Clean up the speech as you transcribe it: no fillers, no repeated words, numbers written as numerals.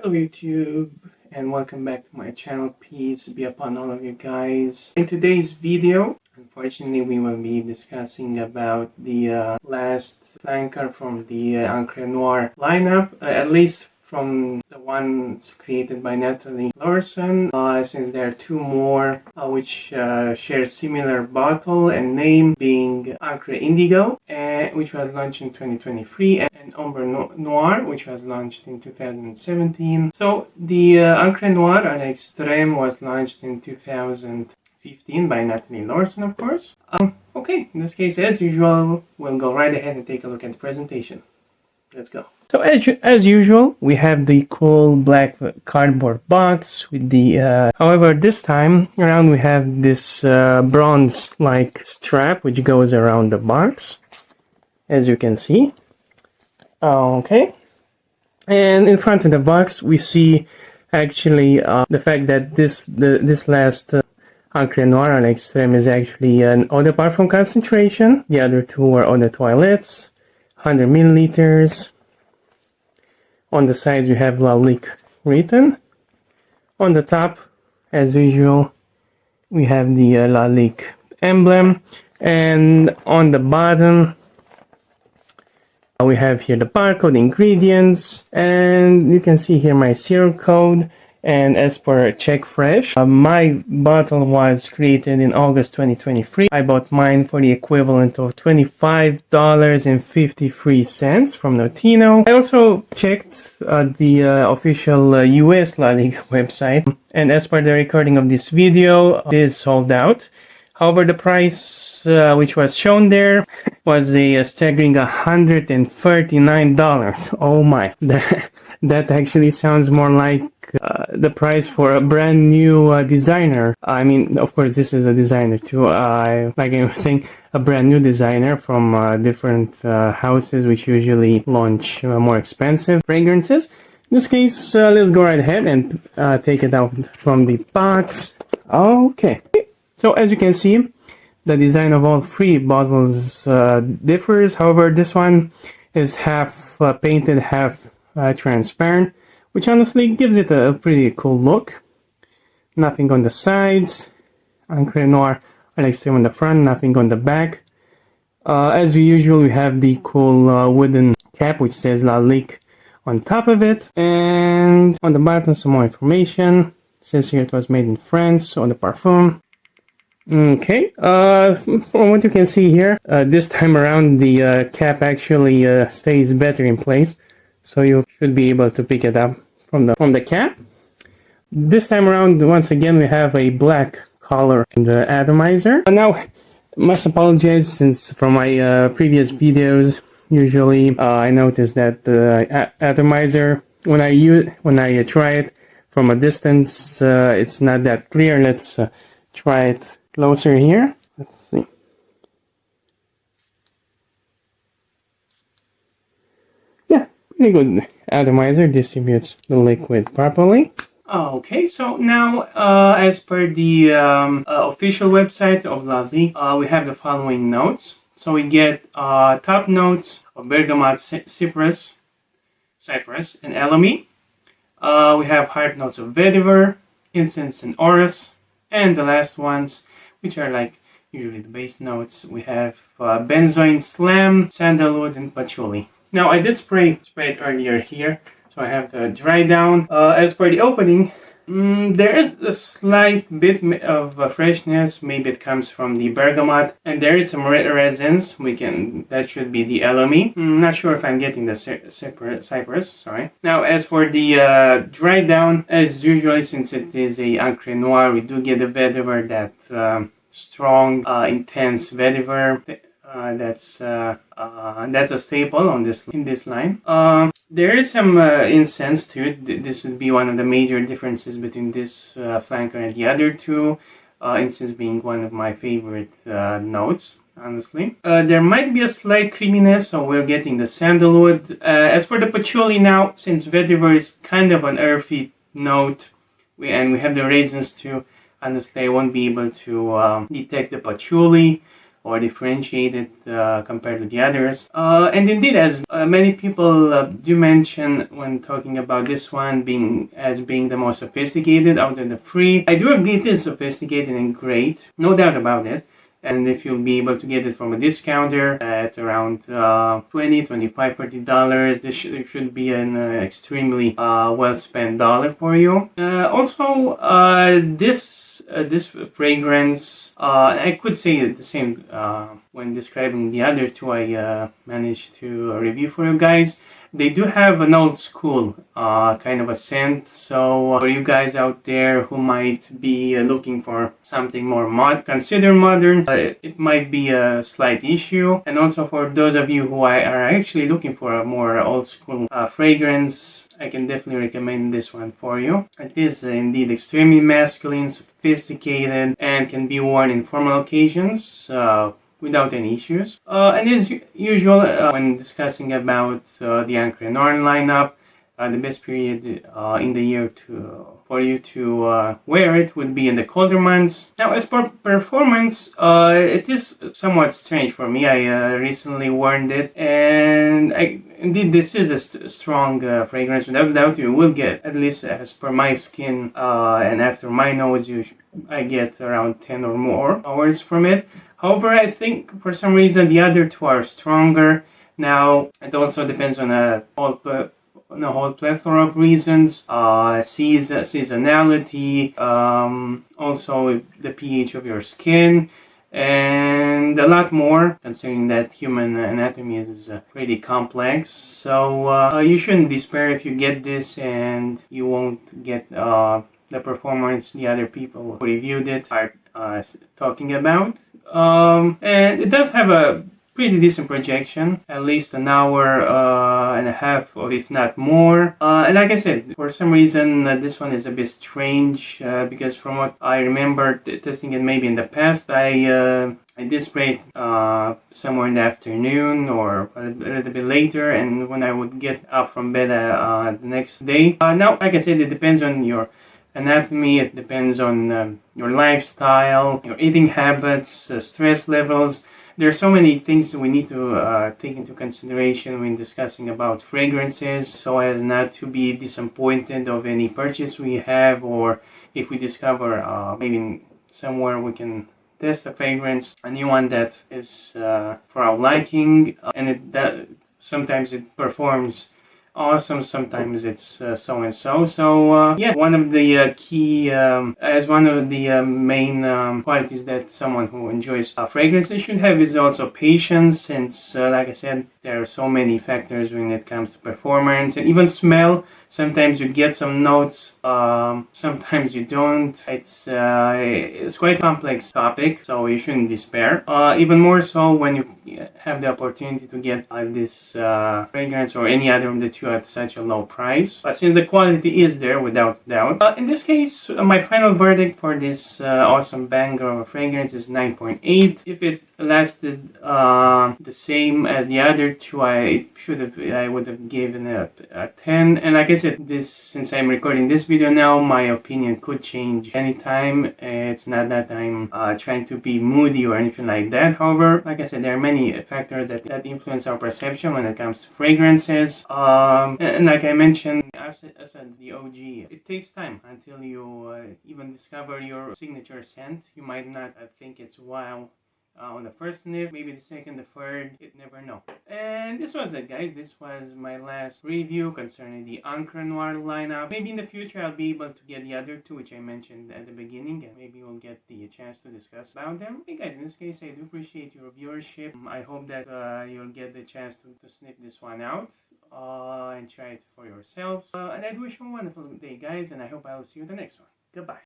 Hello YouTube and welcome back to my channel. Peace be upon all of you guys. In today's video, unfortunately we will be discussing about the last flanker from the Encre Noire lineup, at least from the ones created by Natalie Larson, since there are two more which share similar bottle and name, being Encre Indigo, which was launched in 2023, and Encre Noire, which was launched in 2017. So the Encre Noire À L'Extrême was launched in 2015 by Natalie Larson, of course. Okay, in this case, as usual, we'll go right ahead and take a look at the presentation. Let's go. So as usual, we have the cool black cardboard box with the, however, this time around we have this bronze-like strap which goes around the box, as you can see. Okay. And in front of the box we see actually the fact that this last Encre Noire À L'Extrême is actually an eau de parfum concentration. The other two are eau de toilettes, 100 milliliters. On the sides we have Lalique written. On the top, as usual, we have the Lalique emblem, and on the bottom we have here the barcode, ingredients, and you can see here my serial code. And as per Check Fresh, my bottle was created in August 2023. I bought mine for the equivalent of $25.53 from Notino. I also checked the official US Lalique website, and as per the recording of this video, it is sold out. However, the price which was shown there was a staggering $139. Oh my, that actually sounds more like the price for a brand new designer. I mean, of course, this is a designer too. Like I was saying, a brand new designer from different houses which usually launch more expensive fragrances. In this case, let's go right ahead and take it out from the box. Okay. So as you can see, the design of all three bottles differs. However, this one is half painted, half transparent, which honestly gives it a pretty cool look. Nothing on the sides. Encre Noire À L'Extrême on the front, nothing on the back. As usual, we have the cool wooden cap which says Lalique on top of it. And on the bottom, some more information. It says here it was made in France, on the parfum. Okay, from what you can see here, this time around the cap actually stays better in place, so you should be able to pick it up from the cap. This time around, once again, we have a black collar in the atomizer. Now, must apologize, since from my previous videos, usually I noticed that the atomizer, when I try it from a distance, it's not that clear. Let's try it closer here. Let's see. Yeah, pretty good atomizer, distributes the liquid properly. Okay, so now as per the official website of Lalique, we have the following notes. So we get top notes of bergamot, cypress, and elemi. We have heart notes of vetiver, incense, and orris. And the last ones, which are like usually the base notes, we have benzoin, slam, sandalwood, and patchouli. Now I did spray it earlier here, so I have the dry down. As for the opening, there is a slight bit of freshness. Maybe it comes from the bergamot, and there is some resins. That should be the elemi. Not sure if I'm getting the cypress. Sorry. Now as for the dry down, as usually, since it is a Encre Noire, we do get a vetiver, that strong, intense vetiver. That's a staple in this line. There is some incense to it. This would be one of the major differences between this flanker and the other two. Incense being one of my favorite notes, honestly. There might be a slight creaminess, so we're getting the sandalwood. As for the patchouli now, since vetiver is kind of an earthy note, and we have the raisins too, honestly I won't be able to detect the patchouli. or differentiate it compared to the others. And indeed, as many people do mention when talking about this one being the most sophisticated out of the three, I do agree it is sophisticated and great, no doubt about it. And if you'll be able to get it from a discounter at around $20, $25, $30, this should be an extremely well spent dollar for you. Also, this fragrance, I could say the same when describing the other two I managed to review for you guys. They do have an old school kind of a scent, so for you guys out there who might be looking for something more considered modern, it might be a slight issue. And also for those of you who are actually looking for a more old school fragrance, I can definitely recommend this one for you. It is indeed extremely masculine, sophisticated, and can be worn in formal occasions without any issues. And as usual, when discussing about the Encre Noire lineup, the best period in the year for you to wear it would be in the colder months. Now, as for performance, it is somewhat strange for me. I recently worn it, and indeed this is a strong fragrance. Without doubt, you will get, at least as per my skin and after my nose, I get around 10 or more hours from it. However, I think for some reason the other two are stronger. Now, it also depends on a whole plethora of reasons. Seasonality, also the pH of your skin, and a lot more, considering that human anatomy is pretty complex. So you shouldn't despair if you get this and you won't get the performance the other people who reviewed it are talking about. And it does have a pretty decent projection, at least an hour and a half, or if not more. And like I said, for some reason this one is a bit strange because from what I remember testing it maybe in the past, I did spray it somewhere in the afternoon or a little bit later, and when I would get up from bed the next day. Now, like I said, it depends on your anatomy, it depends on your lifestyle, your eating habits, stress levels. There are so many things we need to take into consideration when discussing about fragrances, so as not to be disappointed of any purchase we have, or if we discover maybe somewhere we can test a fragrance, a new one that is for our liking, and sometimes it performs awesome, sometimes it's so and so. So yeah, one of the key as one of the main qualities that someone who enjoys fragrances should have is also patience, since like I said, there are so many factors when it comes to performance and even smell. Sometimes you get some notes, sometimes you don't. It's quite a complex topic, so you shouldn't despair. Even more so when you have the opportunity to get this fragrance or any other of the two at such a low price. But since the quality is there, without doubt. In this case, my final verdict for this awesome banger of a fragrance is 9.8. If it lasted the same as the other two, I would have given it a 10. And like I said, since I'm recording this video now, my opinion could change anytime. It's not that I'm trying to be moody or anything like that. However, like I said, there are many factors that influence our perception when it comes to fragrances. And like I mentioned, as the OG, it takes time until you even discover your signature scent. You might not think it's wow on the first sniff, maybe the second, the third, you never know. And this was it, guys. This was my last review concerning the Encre Noire lineup. Maybe in the future I'll be able to get the other two which I mentioned at the beginning, and maybe we'll get the chance to discuss about them. Hey guys, in this case I do appreciate your viewership. I hope that you'll get the chance to sniff this one out and try it for yourselves. And I do wish you a wonderful day, guys, and I hope I'll see you in the next one. Goodbye.